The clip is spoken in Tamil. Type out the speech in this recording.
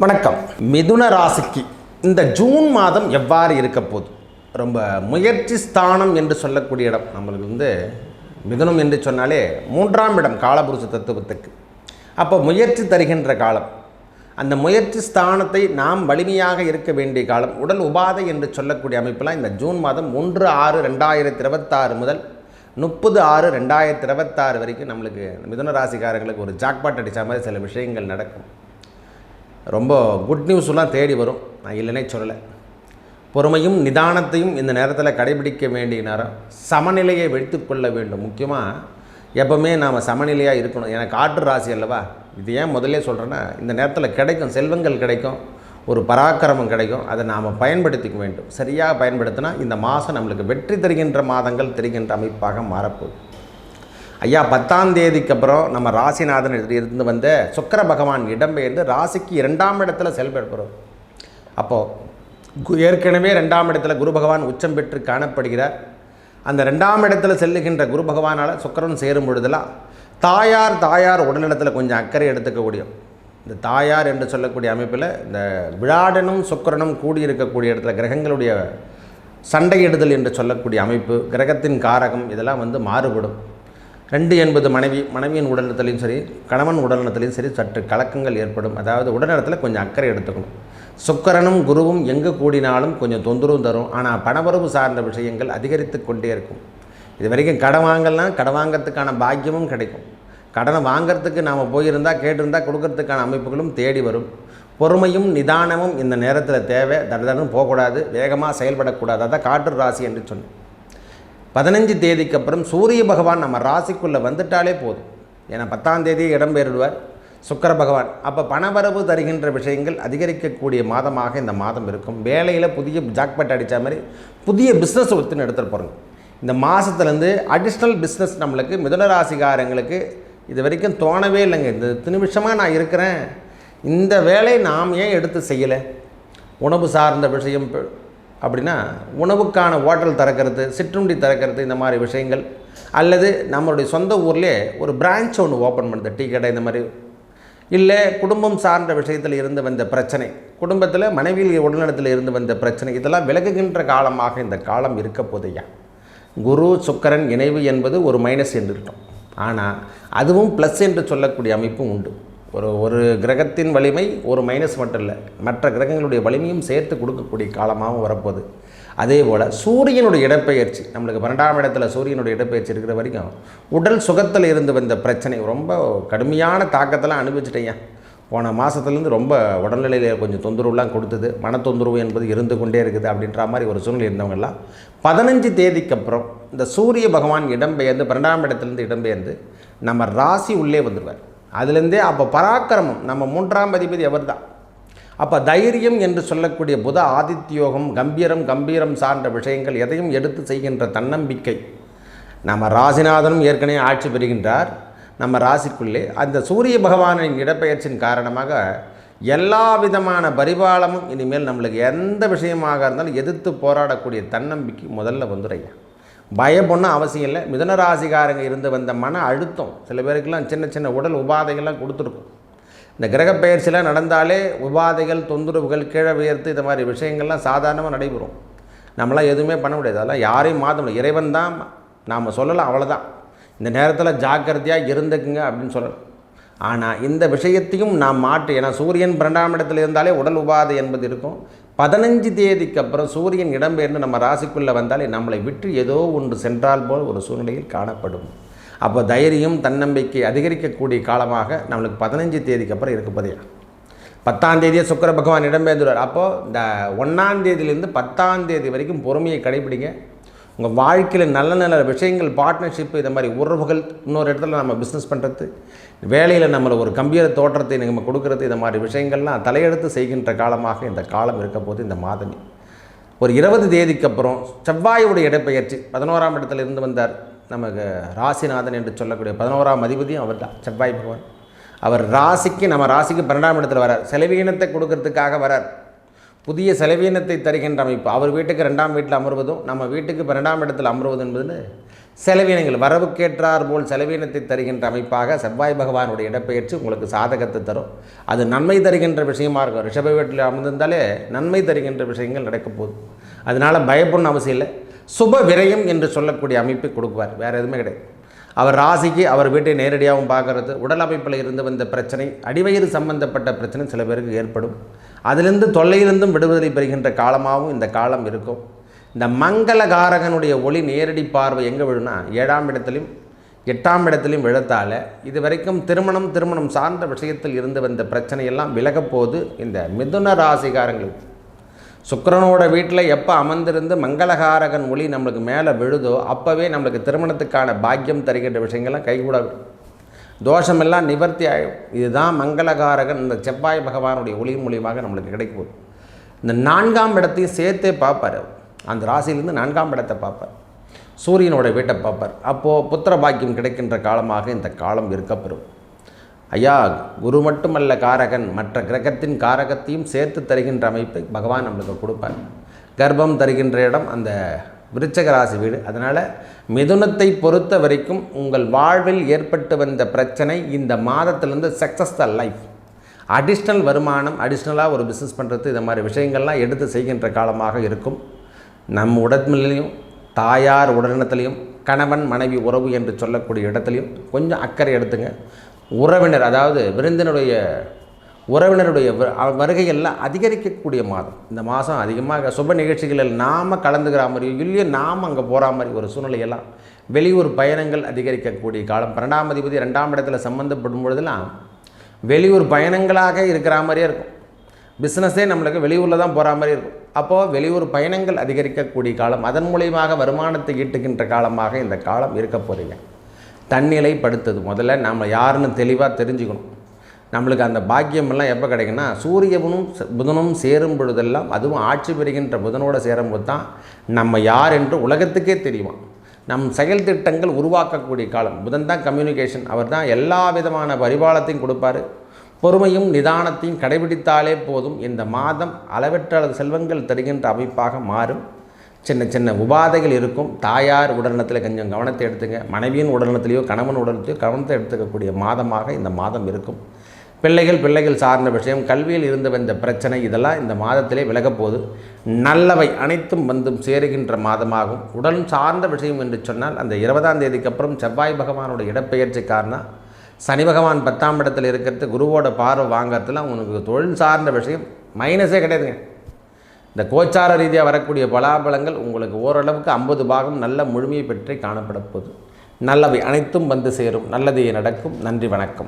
வணக்கம். மிதுன ராசிக்கு இந்த ஜூன் மாதம் எவ்வாறு இருக்க போகுது? ரொம்ப முயற்சி ஸ்தானம் என்று சொல்லக்கூடிய இடம். நம்மளுக்கு மிதுனம் என்று சொன்னாலே 3ஆம் இடம் காலபுருஷ தத்துவத்துக்கு. அப்போ முயற்சி தருகின்ற காலம். அந்த முயற்சி ஸ்தானத்தை நாம் வலிமையாக இருக்க வேண்டிய காலம். உடல் உபாதை என்று சொல்லக்கூடிய அமைப்பெல்லாம் இந்த ஜூன் மாதம் 1/6/2026 முதல் 30/6/2026 வரைக்கும் நம்மளுக்கு மிதுன ராசிக்காரங்களுக்கு ஒரு ஜாக்பாட் அடித்த மாதிரி சில விஷயங்கள் நடக்கும். ரொம்ப குட் நியூஸ்லாம் தேடி வரும். நான் இல்லைனே சொல்லலை. பொறுமையும் நிதானத்தையும் இந்த நேரத்தில் கடைபிடிக்க வேண்டிய நேரம். சமநிலையை வைத்து கொள்ள வேண்டும். முக்கியமாக எப்போவுமே நாம் சமநிலையாக இருக்கணும். எனக்கு காற்று ராசி அல்லவா, இது ஏன் முதல்ல சொல்கிறேன்னா, இந்த நேரத்தில் கிடைக்கும் செல்வங்கள் கிடைக்கும், ஒரு பராக்கிரமம் கிடைக்கும். அதை நாம் பயன்படுத்திக்க வேண்டும். சரியாக பயன்படுத்தினா இந்த மாதம் நம்மளுக்கு வெற்றி தருகின்ற மாதங்கள் தருகின்ற அமைப்பாக மாறப்போகுது. ஐயா 10ஆம் தேதிக்கு அப்புறம் நம்ம ராசிநாதன் இருந்து வந்த சுக்கிர பகவான் இடம்பெயர்ந்து ராசிக்கு 2ஆம் இடத்துல செயல்படுகிறோம். அப்போது ஏற்கனவே 2ஆம் இடத்துல குரு பகவான் உச்சம் பெற்று காணப்படுகிறார். அந்த 2ஆம் இடத்துல செல்லுகின்ற குரு பகவானால் சுக்கிரன் சேரும் பொழுதெல்லாம் தாயார் உடல்நலத்தில் கொஞ்சம் அக்கறை எடுத்துக்கக்கூடிய இந்த தாயார் என்று சொல்லக்கூடிய அமைப்பில் இந்த விழாடனும் சுக்கிரனும் கூடியிருக்கக்கூடிய இடத்துல கிரகங்களுடைய சண்டையிடுதல் என்று சொல்லக்கூடிய அமைப்பு, கிரகத்தின் காரகம் இதெல்லாம் மாறுபடும். 2 என்பது மனைவியின் உடல்நலத்திலையும் சரி, கணவன் உடல்நலத்திலையும் சரி சற்று கலக்கங்கள் ஏற்படும். அதாவது உடல்நலத்தில் கொஞ்சம் அக்கறை எடுத்துக்கணும். சுக்கிரனும் குருவும் எங்கே கூடினாலும் கொஞ்சம் தொந்தரவும் தரும். ஆனால் பணவரவு சார்ந்த விஷயங்கள் அதிகரித்து கொண்டே இருக்கும். இது வரைக்கும் கடன் வாங்கலாம், கடன் வாங்கிறதுக்கான பாக்கியமும் கிடைக்கும். கடனை வாங்கிறதுக்கு நாம் போயிருந்தால் கேட்டிருந்தால் கொடுக்கறதுக்கான அமைப்புகளும் தேடி வரும். பொறுமையும் நிதானமும் இந்த நேரத்தில் தேவை. தடதடன்னு போகக்கூடாது, வேகமாக செயல்படக்கூடாது. அதான் காற்று ராசி என்று சொன்னேன். 15 தேதிக்கு அப்புறம் சூரிய பகவான் நம்ம ராசிக்குள்ளே வந்துட்டாலே போதும். ஏன்னா 10ஆம் தேதி இடம்பெயர்வார் சுக்கிர பகவான். அப்போ பணவரவு தருகின்ற விஷயங்கள் அதிகரிக்கக்கூடிய மாதமாக இந்த மாதம் இருக்கும். வேலையில் புதிய ஜாக்பாட் அடித்த மாதிரி புதிய பிஸ்னஸ் ஒருத்தர் எடுத்துகிட்டு போகிறாங்க. இந்த மாதத்துலேருந்து அடிஷ்னல் பிஸ்னஸ் நம்மளுக்கு மிதுன ராசிக்காரங்களுக்கு இது வரைக்கும் தோணவே இல்லைங்க. இந்த நிமிஷமாக நான் இருக்கிறேன், இந்த வேலையை நாம் ஏன் எடுத்து செய்யலை? உணவு சார்ந்த விஷயம் அப்படின்னா உணவுக்கான ஹோட்டல் திறக்கிறது, சிற்றுண்டி திறக்கிறது, இந்த மாதிரி விஷயங்கள். அல்லது நம்மளுடைய சொந்த ஊர்லேயே ஒரு பிரான்ச் ஒன்று ஓப்பன் பண்ணுறது, டீ கடை இந்த மாதிரி. இல்லை குடும்பம் சார்ந்த விஷயத்தில் இருந்து வந்த பிரச்சனை, குடும்பத்தில் மனைவியில் உடல்நலத்தில் இருந்து வந்த பிரச்சனை, இதெல்லாம் விலகுகின்ற காலமாக இந்த காலம் இருக்க போதையா. குரு சுக்கிரன் இணைவு என்பது ஒரு மைனஸ் என்று இருக்கும். ஆனால் அதுவும் ப்ளஸ் என்று சொல்லக்கூடிய அமைப்பும் உண்டு. ஒரு கிரகத்தின் வலிமை ஒரு மைனஸ் மட்டும் இல்லை, மற்ற கிரகங்களுடைய வலிமையும் சேர்த்து கொடுக்கக்கூடிய காலமாகவும் வரப்போகுது. அதே போல் சூரியனுடைய இடப்பெயர்ச்சி நம்மளுக்கு 12ஆம் இடத்துல சூரியனுடைய இடப்பெயர்ச்சி இருக்கிற வரைக்கும் உடல் சுகத்தில் இருந்து வந்த பிரச்சனை ரொம்ப கடுமையான தாக்கத்தெல்லாம் அனுபவிச்சிட்டேங்க. போன மாதத்துலேருந்து ரொம்ப உடல்நிலையில் கொஞ்சம் தொந்தரவுலாம் கொடுத்தது. மன தொந்தரவு என்பது இருந்து கொண்டே இருக்குது அப்படின்ற மாதிரி ஒரு சூழ்நிலை இருந்தவங்கெல்லாம் 15 தேதிக்கு அப்புறம் இந்த சூரிய பகவான் இடம்பெயர்ந்து 12ஆம் இடத்துலேருந்து இடம்பெயர்ந்து நம்ம ராசி உள்ளே வந்துடுவார். அதுலேருந்தே அப்போ பராக்கிரமம் நம்ம 3ஆம் அதிபதி அவர் தான். அப்போ தைரியம் என்று சொல்லக்கூடிய புத ஆதித்யோகம், கம்பீரம் சார்ந்த விஷயங்கள் எதையும் எடுத்து செய்கின்ற தன்னம்பிக்கை. நம்ம ராசிநாதனும் ஏற்கனவே ஆட்சி பெறுகின்றார் நம்ம ராசிக்குள்ளே. அந்த சூரிய பகவானின் இடப்பெயர்ச்சியின் காரணமாக எல்லா விதமான பரிபாலமும் இனிமேல் நம்மளுக்கு எந்த விஷயமாக இருந்தாலும் எதிர்த்து போராடக்கூடிய தன்னம்பிக்கை முதல்ல வந்துடுங்க. பயம் ஒன்றும் அவசியம் இல்லை. மிதுன ராசிக்காரங்க இருந்து வந்த மன அழுத்தம் சில பேருக்கெல்லாம் சின்ன உடல் உபாதைகள்லாம் கொடுத்துருக்கும். இந்த கிரகப்பெயர்ச்சிலாம் நடந்தாலே உபாதைகள், தொந்தரவுகள், கீழே உயர்த்து இந்த மாதிரி விஷயங்கள்லாம் சாதாரணமாக நடைபெறும். நம்மளாம் எதுவுமே பண்ண முடியாது. அதெல்லாம் யாரையும் மாற்ற முடியாது. இறைவன் தான் நாம் சொல்லலாம், அவ்வளோதான். இந்த நேரத்தில் ஜாக்கிரதையாக இருந்துக்குங்க அப்படின்னு சொல்லலாம். ஆனால் இந்த விஷயத்தையும் நாம் மாற்று. ஏன்னா சூரியன் 12ஆம் இடத்துல இருந்தாலே உடல் உபாதை என்பது இருக்கும். 15 தேதிக்கு அப்புறம் சூரியன் இடம்பெயர்ந்து நம்ம ராசிக்குள்ளே வந்தாலே நம்மளை விட்டு ஏதோ ஒன்று சென்றால் போல் ஒரு சூழ்நிலையில் காணப்படும். அப்போ தைரியம், தன்னம்பிக்கை அதிகரிக்கக்கூடிய காலமாக நம்மளுக்கு 15 தேதிக்கு அப்புறம் இருக்கப்பதையா. 10ஆம் தேதியே சுக்கிர பகவான் இடம்பெயர்ந்துள்ளார். அப்போது இந்த 1ஆம் தேதியிலேருந்து 10ஆம் தேதி வரைக்கும் பொறுமையை கடைபிடிங்க. உங்கள் வாழ்க்கையில் நல்ல விஷயங்கள், பார்ட்னர்ஷிப்பு, இந்த மாதிரி உறவுகள், இன்னொரு இடத்துல நம்ம பிஸ்னஸ் பண்ணுறது, வேலையில் நம்மளை ஒரு கம்பீர தோற்றத்தை நம்ம கொடுக்கறது, இந்த மாதிரி விஷயங்கள்லாம் தலையெடுத்து செய்கின்ற காலமாக இந்த காலம் இருக்க போது. இந்த மாதமே ஒரு 20 தேதிக்கு அப்புறம் செவ்வாயுடைய இடப்பெயர்ச்சி 11ஆம் இடத்துல இருந்து வந்தார் நமக்கு ராசிநாதன் என்று சொல்லக்கூடிய 11ஆம் அதிபதியும் அவர் தான், செவ்வாய் பகவான். அவர் ராசிக்கு நம்ம ராசிக்கு 12ஆம் இடத்துல வரார். செலவீனத்தை கொடுக்கறதுக்காக வரார். புதிய செலவீனத்தை தருகின்ற அமைப்பு. அவர் வீட்டுக்கு 2ஆம் வீட்டில் அமர்வதும் நம்ம வீட்டுக்கு 12ஆம் இடத்தில் அமர்வது என்பதில் செலவினங்கள் வரவுக்கேற்றார் போல் செலவினத்தை தருகின்ற அமைப்பாக செவ்வாய் பகவானுடைய இடப்பெயர்ச்சி உங்களுக்கு சாதகத்தை தரும். அது நன்மை தருகின்ற விஷயமா இருக்கும். ரிஷப வீட்டில் அமர்ந்திருந்தாலே நன்மை தருகின்ற விஷயங்கள் நடக்க போகுது. அதனால் பயப்படணும் அவசியம் இல்லை. சுப விரயம் என்று சொல்லக்கூடிய அமைப்பை கொடுக்குவார். வேறு எதுவுமே கிடையாது. அவர் ராசிக்கு அவர் வீட்டை நேரடியாகவும் பார்க்கறது, உடல் அமைப்பில் இருந்து வந்த பிரச்சனை, அடிவயிறு சம்பந்தப்பட்ட பிரச்சனை சில பேருக்கு ஏற்படும். அதிலிருந்து தொல்லையிலிருந்தும் விடுதலை பெறுகின்ற காலமாகவும் இந்த காலம் இருக்கும். இந்த மங்களகாரகனுடைய ஒளி நேரடி பார்வை எங்கே விழுனா 7ஆம் இடத்துலையும் 8ஆம் இடத்துலையும் விழத்தால் இது வரைக்கும் திருமணம் சார்ந்த விஷயத்தில் இருந்து வந்த பிரச்சனையெல்லாம் விலகப்போது. இந்த மிதுன ராசிகாரங்களுக்கு சுக்கிரனோட வீட்டில் எப்போ அமர்ந்திருந்து மங்களகாரகன் ஒளி நம்மளுக்கு மேலே விழுதோ அப்போவே நம்மளுக்கு திருமணத்துக்கான பாக்கியம் தருகின்ற விஷயங்கள்லாம் கைகூட தோஷமெல்லாம் நிவர்த்தி ஆகும். இதுதான் மங்களகாரகன் இந்த செவ்வாய் பகவானுடைய ஒளி மூலியமாக நம்மளுக்கு கிடைக்கும். இந்த 4ஆம் இடத்தையும் சேர்த்தே பார்ப்பார். அந்த ராசியிலேருந்து 4ஆம் இடத்தை பார்ப்பார், சூரியனோட வீட்டை பார்ப்பார். அப்போது புத்திர பாக்கியம் கிடைக்கின்ற காலமாக இந்த காலம் இருக்கப்பெறும். ஐயா, குரு மட்டுமல்ல காரகன், மற்ற கிரகத்தின் காரகத்தையும் சேர்த்து தருகின்ற அமைப்பை பகவான் நம்மளுக்கு கொடுப்பார். கர்ப்பம் தருகின்ற இடம் அந்த விருச்சக ராசி வீடு. அதனால் மிதுனத்தை பொறுத்த வரைக்கும் உங்கள் வாழ்வில் ஏற்பட்டு வந்த பிரச்சனை இந்த மாதத்திலேருந்து சக்ஸஸ் த லைஃப், அடிஷ்னல் வருமானம், அடிஷ்னலாக ஒரு பிஸ்னஸ் பண்ணுறது, இந்த மாதிரி விஷயங்கள்லாம் எடுத்து செய்கின்ற காலமாக இருக்கும். நம் உடல்நிலையும் தாயார் உடல்நலத்திலையும் கணவன் மனைவி உறவு என்று சொல்லக்கூடிய இடத்துலையும் கொஞ்சம் அக்கறை எடுத்துங்க. உறவினர், அதாவது விருந்தினுடைய உறவினருடைய வருகையெல்லாம் அதிகரிக்கக்கூடிய மாதம். இந்த மாதம் அதிகமாக சுப நிகழ்ச்சிகளில் நாம் கலந்துக்கிற மாதிரியும் இல்லையோ நாம் அங்கே போகிற மாதிரி ஒரு சூழ்நிலையெல்லாம், வெளியூர் பயணங்கள் அதிகரிக்கக்கூடிய காலம். 12ஆம் அதிபதி 2ஆம் இடத்துல சம்மந்தப்படும் பொழுதெல்லாம் வெளியூர் பயணங்களாக இருக்கிற மாதிரியே இருக்கும். பிஸ்னஸே நம்மளுக்கு வெளியூரில் தான் போகிற மாதிரி இருக்கும். அப்போது வெளியூர் பயணங்கள் அதிகரிக்கக்கூடிய காலம், அதன் மூலியமாக வருமானத்தை ஈட்டுகின்ற காலமாக இந்த காலம் இருக்க போகிறீங்க. தன்னிலைப்படுத்துது. முதல்ல நம்ம யாருன்னு தெளிவாக தெரிஞ்சுக்கணும். நம்மளுக்கு அந்த பாக்கியமெல்லாம் எப்போ கிடைக்குன்னா சூரியனும் புதனும் சேரும் பொழுதெல்லாம், அதுவும் ஆட்சி பெறுகின்ற புதனோடு சேரும்போது தான் நம்ம யார் என்று உலகத்துக்கே தெரியுமா. நம் செயல் திட்டங்கள் உருவாக்கக்கூடிய காலம். புதன் தான் கம்யூனிகேஷன், அவர் தான் எல்லா விதமான பரிபாலத்தையும் கொடுப்பார். பொறுமையும் நிதானத்தையும் கடைபிடித்தாலே போதும். இந்த மாதம் அளவற்ற செல்வங்கள் தருகின்ற அமைப்பாக மாறும். சின்ன சின்ன உபாதைகள் இருக்கும். தாயார் உடல்நலத்தில் கொஞ்சம் கவனத்தை எடுத்துங்க. மனைவியின் உடல்நலத்திலேயோ கணவன் உடல்நலத்தையோ கவனத்தை எடுத்துக்கக்கூடிய மாதமாக இந்த மாதம் இருக்கும். பிள்ளைகள் சார்ந்த விஷயம், கல்வியில் இருந்து வந்த பிரச்சனை, இதெல்லாம் இந்த மாதத்திலே விலகப்போகுது. நல்லவை அனைத்தும் வந்தும் சேருகின்ற மாதமாகும். உடல் சார்ந்த விஷயம் என்று சொன்னால் அந்த 20ஆம் தேதிக்கு அப்புறம் செவ்வாய் பகவானோட இடப்பெயர்ச்சி காரணம், சனி பகவான் 10ஆம் இடத்தில் இருக்கிறது, குருவோட பார்வை வாங்கிறதுலாம் உனக்கு தொழில் சார்ந்த விஷயம் மைனஸே கிடையாதுங்க. இந்த கோச்சார ரீதியாக வரக்கூடிய பலாபலங்கள் உங்களுக்கு ஓரளவுக்கு 50 பாகம் நல்ல முழுமையை பெற்றே காணப்பட போகுது. நல்லவை அனைத்தும் வந்து சேரும். நல்லதே நடக்கும். நன்றி, வணக்கம்.